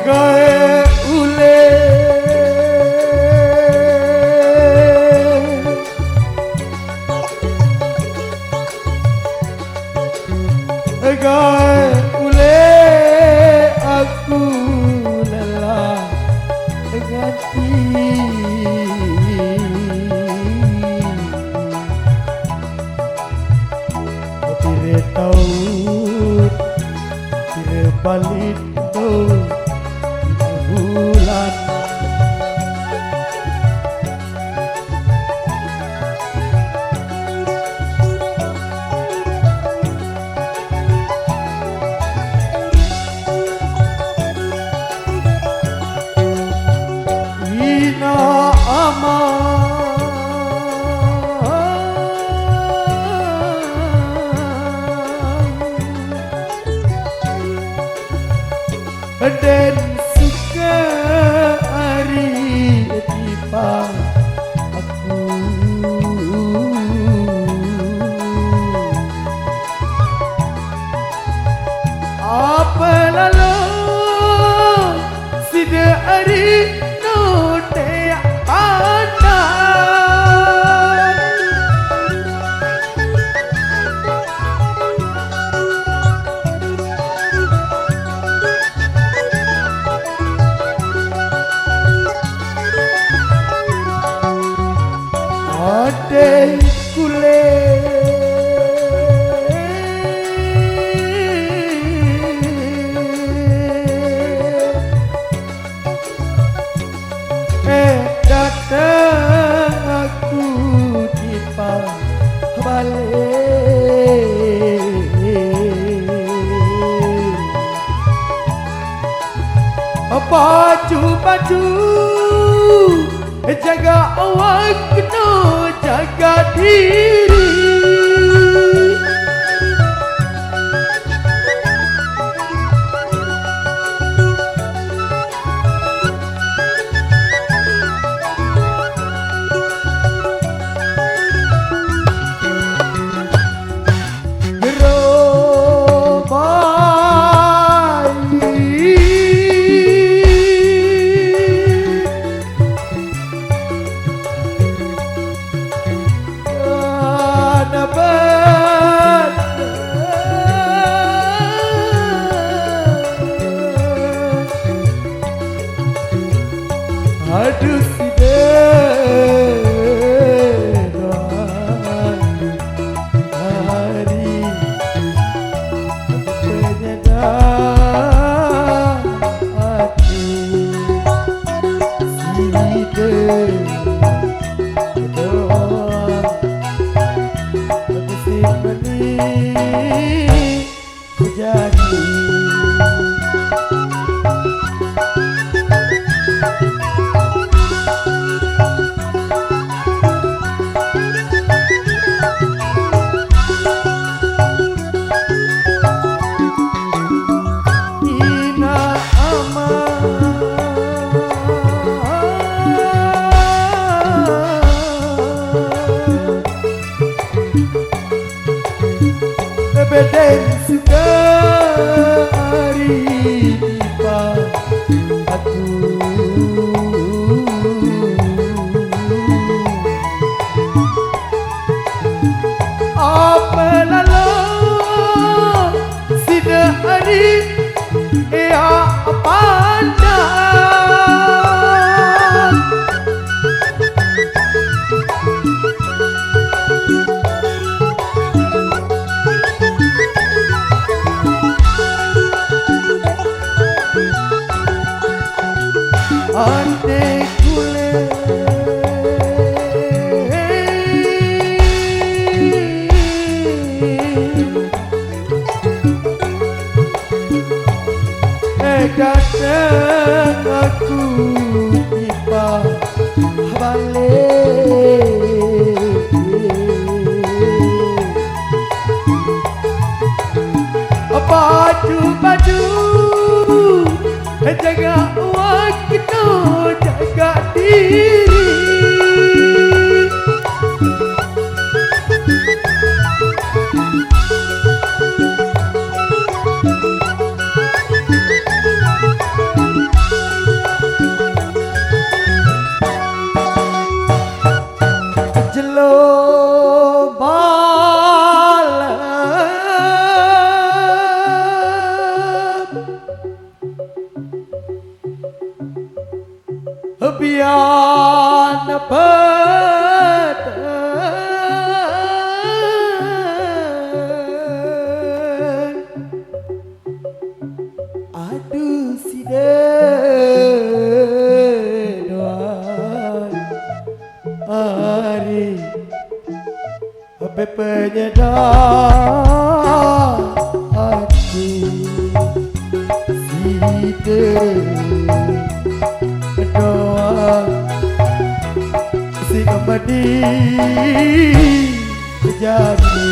gae ule gae ule aku lelah ganti tire tau tire balik bulan ina dan suka hari tiba aku apa lalu sida hari no te ana ade kule datang aku tiba balik baju jaga awak kena jaga diri aduh hari penyedap hati jadi dan suka hari tiba aku apa lalu sida hari apa ande kule datang aku tiba balik baju jaga waktu jaga diri biar dapat aduh si doa hari apa penyedar hati si doa si kembali jadi